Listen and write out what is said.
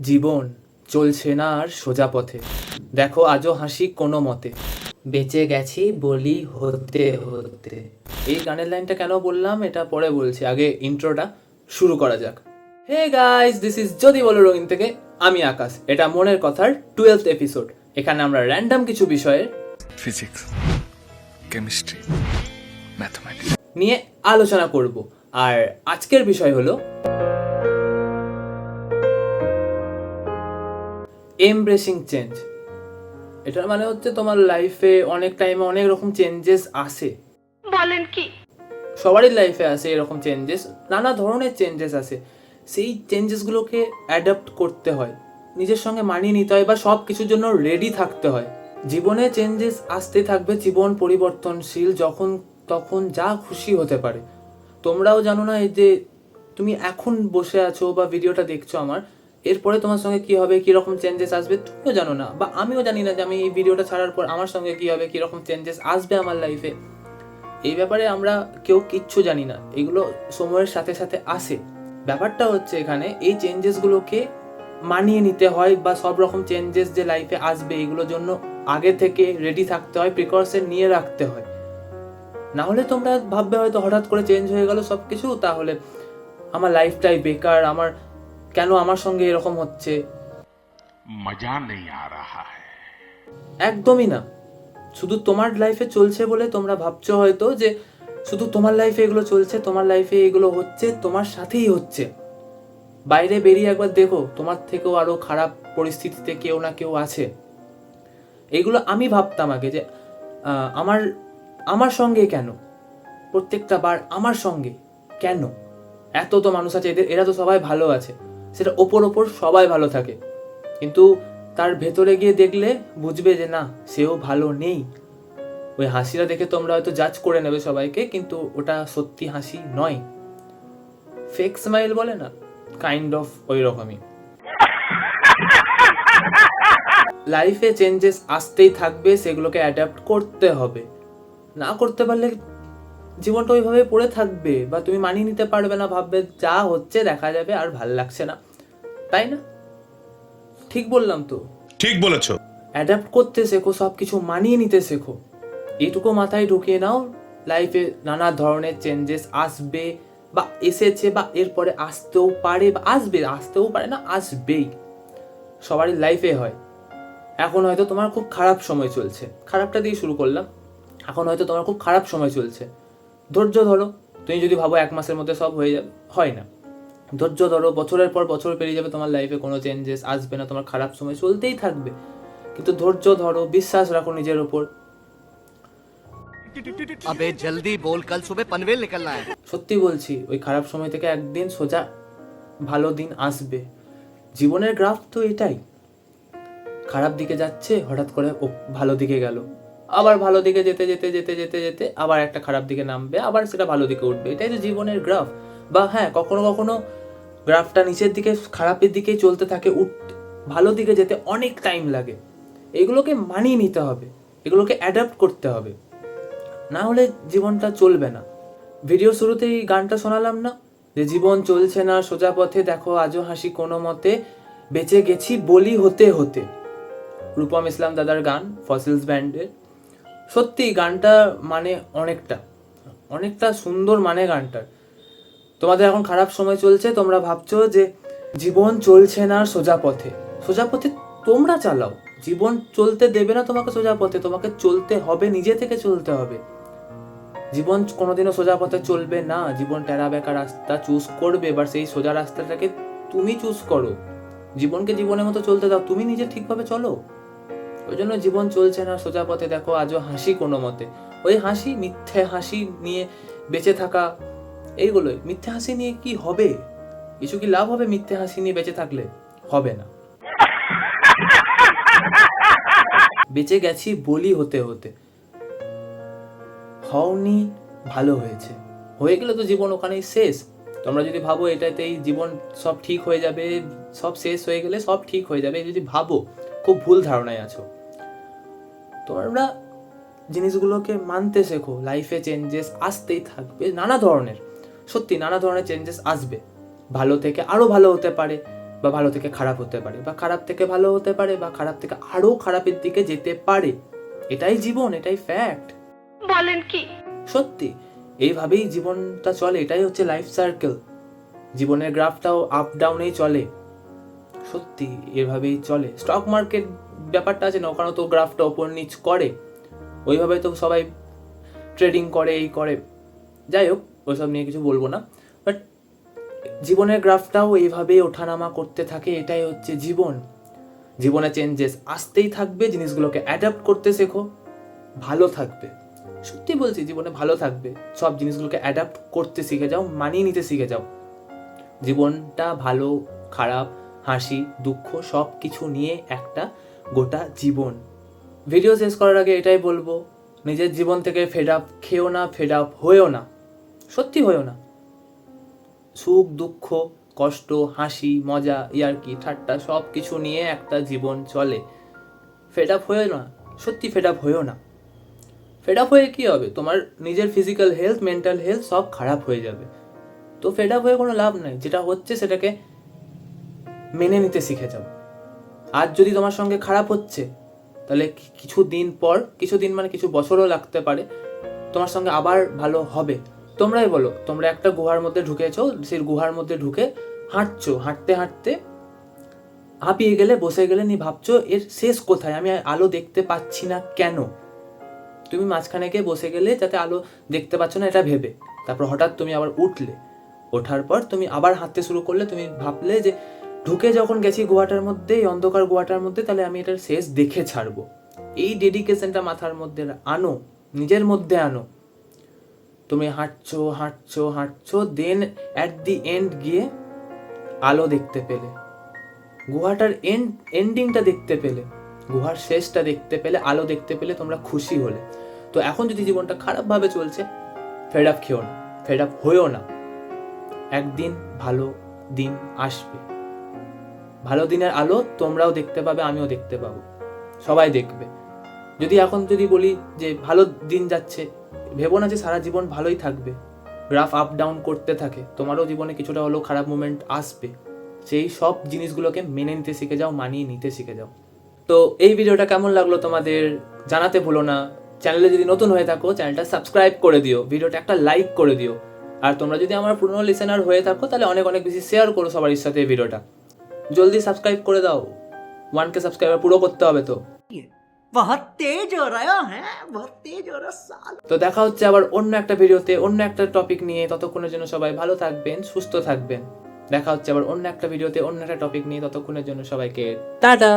জীবন চলছে না আর সোজা পথে, দেখো আজও হাসি কোনো মতে, বেঁচে গেছি বলি হতে হতে। এই গানের লাইনটা কেন বললাম এটা পরে বলছি, আগে ইন্ট্রোটা শুরু করা যাক। হে গাইস, দিস ইজ যদি বলো রঙিন থেকে আমি আকাশ। এটা মনের কথার 12th এপিসোড। এখানে আমরা র্যান্ডম কিছু বিষয়ে ফিজিক্স, কেমিস্ট্রি, ম্যাথমেটিক্স নিয়ে আলোচনা করব। আর আজকের বিষয় হলো এমব্রেসিং চেঞ্জ। এটার মানে হচ্ছে তোমার লাইফে অনেক টাইমে অনেক রকম চেঞ্জেস আসে। বলেন কি? সবারই লাইফে আসে এরকম চেঞ্জেস, নানা ধরনের চেঞ্জেস আসে। সেই চেঞ্জেসগুলোকে অ্যাডাপ্ট করতে হয়, নিজের সঙ্গে মানিয়ে নিতে হয়, বা সব কিছুর জন্য রেডি থাকতে হয়। জীবনে চেঞ্জেস আসতে থাকবে, জীবন পরিবর্তনশীল, যখন তখন যা খুশি হতে পারে। তোমরাও জানো না এই যে তুমি এখন বসে আছো বা ভিডিওটা দেখছো আমার, এরপরে তোমার সঙ্গে কি হবে, কীরকম চেঞ্জেস আসবে তুমিও জানো না, বা আমিও জানি না যে আমি এই ভিডিওটা ছাড়ার পর আমার সঙ্গে কী হবে, কীরকম চেঞ্জেস আসবে আমার লাইফে। এই ব্যাপারে আমরা কেউ কিচ্ছু জানি না, এগুলো সময়ের সাথে সাথে আসে। ব্যাপারটা হচ্ছে এখানে এই চেঞ্জেসগুলোকে মানিয়ে নিতে হয়, বা সব রকম চেঞ্জেস যে লাইফে আসবে এগুলোর জন্য আগে থেকে রেডি থাকতে হয়, প্রিকশন নিয়ে রাখতে হয়। না হলে তোমরা ভাববে হয়তো হঠাৎ করে চেঞ্জ হয়ে গেল সব কিছু, তাহলে আমার লাইফটাই বেকার, আমার কেন আমার সঙ্গে এরকম হচ্ছে, मजा नहीं आ रहा है। একদমই না। শুধু তোমার লাইফে চলছে বলে তোমরা ভাবছো হয়তো যে শুধু তোমার লাইফে এগুলো চলছে, তোমার লাইফে এগুলো হচ্ছে, তোমার সাথেই হচ্ছে। বাইরে বেরিয়ে একবার দেখো, তোমার থেকেও আরো খারাপ পরিস্থিতিতে কেউ না কেউ আছে। এগুলো আমি ভাবতাম আগে যে আমার আমার সঙ্গে কেন, প্রত্যেকটা বার আমার সঙ্গে কেন, এত তো মানুষ আছে, এরা তো সবাই ভালো আছে। সেটা ওপর ওপর সবাই ভালো থাকে, কিন্তু তার ভেতরে গিয়ে দেখলে বুঝবে যে না, সেও ভালো নেই। ওই হাসিটা দেখে তোমরা হয়তো জাজ করে নেবে সবাইকে, কিন্তু ওটা সত্যি হাসি নয়। ফেক স্মাইল বলে না, কাইন্ড অফ ওই রকমই। লাইফে চেঞ্জেস আসতেই থাকবে, সেগুলোকে অ্যাডাপ্ট করতে হবে। না করতে পারলে জীবনটা ওইভাবে পড়ে থাকবে, বা তুমি মানিয়ে নিতে পারবে না, ভাববে যা হচ্ছে দেখা যাবে, আর ভাল লাগছে না, তাই না? ঠিক বললাম তো? ঠিক বলেছো। অ্যাডাপ্ট করতে শেখো, সব কিছু মানিয়ে নিতে শেখো। এইটুকু মাথায় ঢুকিয়ে নাও, লাইফে নানা ধরনের চেঞ্জেস আসবে, বা এসেছে, বা এরপরে আসতেও পারে, বা আসবে, আসতেও পারে না, আসবেই। সবারই লাইফে হয়। এখন হয়তো তোমার খুব খারাপ সময় চলছে, খারাপটা দিয়ে শুরু করলাম। এখন হয়তো তোমার খুব খারাপ সময় চলছে, ধৈর্য ধরো। তুমি যদি ভাবো 1 মাসের মধ্যে সব হয়ে যাবে, হয় না। ধৈর্য ধরো, বছরের পর বছর পেরিয়ে যাবে, তোমার লাইফে কোনো চেঞ্জেস আসবে না, তোমার খারাপ সময় চলতেই থাকবে। কিন্তু ধৈর্য ধরো, বিশ্বাস রাখো নিজের ওপর। अबे जल्दी बोल, कल सुबह पनवेल निकलना है। সত্যি বলছি, ওই খারাপ সময় থেকে একদিন সোজা ভালো দিন আসবে। জীবনের গ্রাফ তো এটাই, খারাপ দিকে যাচ্ছে, হঠাৎ করে ও ভালো দিকে গেল, আবার ভালো দিকে যেতে যেতে যেতে যেতে যেতে আবার একটা খারাপ দিকে নামবে, আবার সেটা ভালো দিকে উঠবে। এটাই তো জীবনের গ্রাফ। বা হ্যাঁ, কখনো কখনো গ্রাফটা নিচের দিকে খারাপের দিকেই চলতে থাকে, ভালো দিকে যেতে অনেক টাইম লাগে। এগুলোকে মানিয়ে নিতে হবে, এগুলোকে অ্যাডাপ্ট করতে হবে, না হলে জীবনটা চলবে না। ভিডিও শুরুতেই গানটা শোনালাম না, যে জীবন চলছে না সোজা পথে, দেখো আজও হাসি কোনো মতে, বেঁচে গেছি বলি হতে হতে। রূপম ইসলাম দাদার গান, ফসিলস ব্যান্ডের। সত্যি গানটা মানে অনেকটা অনেকটা সুন্দর মানে গানটার। তোমাদের এখন খারাপ সময় চলছে, তোমরা ভাবছো যে জীবন চলছে না সোজা পথে। সোজা পথে তোমরা চালাও, জীবন চলতে দেবে না তোমাকে সোজা পথে, তোমাকে চলতে হবে, নিজে থেকে চলতে হবে। জীবন কোনোদিনও সোজা পথে চলবে না, জীবন টেরা বেঁকা রাস্তা চুজ করবে, এবার সেই সোজা রাস্তাটাকে তুমি চুজ করো। জীবনকে জীবনের মতো চলতে দাও, তুমি নিজে ঠিকভাবে চলো। ওই জন্য জীবন চলছে না সোজা পথে, দেখো আজও হাসি কোনো মতে। ওই হাসি, মিথ্যে হাসি নিয়ে বেঁচে থাকা, এইগুলোই। মিথ্যে হাসি নিয়ে কি হবে? কিছু কি লাভ হবে মিথ্যে হাসি নিয়ে বেঁচে থাকলে? হবে না। বেঁচে গেছি বলি হতে হতে, হওনি ভালো হয়েছে, হয়ে গেলে তো জীবন ওখানেই শেষ। তোমরা যদি ভাবো এটাতেই জীবন সব ঠিক হয়ে যাবে, সব শেষ হয়ে গেলে সব ঠিক হয়ে যাবে, যদি ভাবো, খুব ভুল ধারণায় আছো। তোমরা জিনিসগুলোকে মানতে শেখো। লাইফে চেঞ্জেস আসতেই থাকবে, নানা ধরনের, সত্যি নানা ধরনের চেঞ্জেস আসবে। ভালো থেকে আরো ভালো হতে পারে, বা ভালো থেকে খারাপ হতে পারে, বা খারাপ থেকে ভালো হতে পারে, বা খারাপ থেকে আরো খারাপের দিকে যেতে পারে। এটাই জীবন, এটাই ফ্যাক্ট। বলেন কি? সত্যি এইভাবেই জীবনটা চলে, এটাই হচ্ছে লাইফ সার্কেল। জীবনের গ্রাফটাও আপ ডাউনেই চলে, সত্যি এভাবেই চলে। স্টক মার্কেট ব্যাপারটা আছে না, ওখানে তো গ্রাফটা ওপর নিচ করে, ওইভাবে তো সবাই ট্রেডিং করে, এই করে। যাই হোক, ওইসব নিয়ে কিছু বলবো না। বাট জীবনের গ্রাফটাও এইভাবেই ওঠানামা করতে থাকে, এটাই হচ্ছে জীবন। জীবনে চেঞ্জেস আসতেই থাকবে, জিনিসগুলোকে অ্যাডাপ্ট করতে শেখো, ভালো থাকবে। সত্যি বলছি, জীবনে ভালো থাকবে, সব জিনিসগুলোকে অ্যাডাপ্ট করতে শিখে যাও, মানিয়ে নিতে শিখে যাও। জীবনটা ভালো খারাপ, হাসি দুঃখ সব কিছু নিয়ে একটা গোটা জীবন। ভিডিও শেষ করার আগে এটাই বলবো, নিজের জীবন থেকে ফেড আপ খেও না, ফেড আপ হয়েও না, সত্যি হয়েও না। সুখ দুঃখ কষ্ট হাসি মজা ইয়ার্কি ঠাট্টা সব কিছু নিয়ে একটা জীবন চলে। ফেড আপ হয়েও না, সত্যি ফেড আপ হয়েও না। ফেড আপ হয়ে কী হবে? তোমার নিজের ফিজিক্যাল হেলথ মেন্টাল হেলথ সব খারাপ হয়ে যাবে। তো ফেড আপ হয়ে কোনো লাভ নাই, যেটা হচ্ছে সেটাকে মেনে নিতে শিখে যাও। আজ যদি তোমার সঙ্গে খারাপ হচ্ছে, তাহলে কিছুদিন পর, কিছুদিন মানে কিছু বছরও লাগতে পারে, তোমার সঙ্গে আবার ভালো হবে। তোমরাই বলো, তোমরা একটা গুহার মধ্যে ঢুকেছো, সেই গুহার মধ্যে ঢুকে হাঁটছো, হাঁটতে হাঁটতে হাঁপিয়ে গেলে, বসে গেলে, নিয়ে ভাবছো এর শেষ কোথায়, আমি আলো দেখতে পাচ্ছি না কেন। তুমি মাঝখানে গিয়ে বসে গেলে যাতে আলো দেখতে পাচ্ছ না এটা ভেবে, তারপর হঠাৎ তুমি আবার উঠলে, ওঠার পর তুমি আবার হাঁটতে শুরু করলে, তুমি ভাবলে যে ঢুকে যখন গেছি গুহাটার মধ্যে, এই অন্ধকার গুহাটার মধ্যে, তাহলে আমি এটার শেষ দেখে ছাড়বো। এই ডেডিকেশনটা মাথার মধ্যে আনো, নিজের মধ্যে আনো। তুমি হাঁটছো হাঁটছো হাঁটছো, দেন অ্যাট দি এন্ড গিয়ে আলো দেখতে পেলে, গুহাটার এন্ডিংটা দেখতে পেলে, গুহার শেষটা দেখতে পেলে, আলো দেখতে পেলে, তোমরা খুশি হলে। তো এখন যদি জীবনটা খারাপভাবে চলছে, ফেড আপ খেও না, ফেড আপ হয়েও না। একদিন ভালো দিন আসবে, ভালো দিনের আলো তোমরাও দেখতে পাবে, আমিও দেখতে পাবো, সবাই দেখবে। যদি এখন যদি বলি যে ভালো দিন যাচ্ছে, ভেবো না যে সারা জীবন ভালোই থাকবে। গ্রাফ আপ ডাউন করতে থাকে, তোমারও জীবনে কিছুটা হলেও খারাপ মোমেন্ট আসবে। সেই সব জিনিসগুলোকে মেনে নিতে শিখে যাও, মানিয়ে নিতে শিখে যাও। তো এই ভিডিওটা কেমন লাগলো তোমাদের জানাতে ভুলো না। চ্যানেলে যদি নতুন হয়ে থাকো, চ্যানেলটা সাবস্ক্রাইব করে দিও, ভিডিওটা একটা লাইক করে দিও। আর তোমরা যদি আমার পুরনো লিসেনার হয়ে থাকো, তাহলে অনেক অনেক বেশি শেয়ার করো সবার সাথে এই ভিডিওটা। জলদি সাবস্ক্রাইব করে দাও, 1K সাবস্ক্রাইবার পুরো করতে হবে। তো बहुत तेज हो रहा है, बहुत तेज हो रहा साल। তো দেখা হচ্ছে আবার অন্য একটা ভিডিওতে, অন্য একটা টপিক নিয়ে। ততক্ষণের জন্য সবাই ভালো থাকবেন, সুস্থ থাকবেন। দেখা হচ্ছে আবার অন্য একটা ভিডিওতে, অন্য একটা টপিক নিয়ে। ততক্ষণের জন্য সবাইকে টাটা।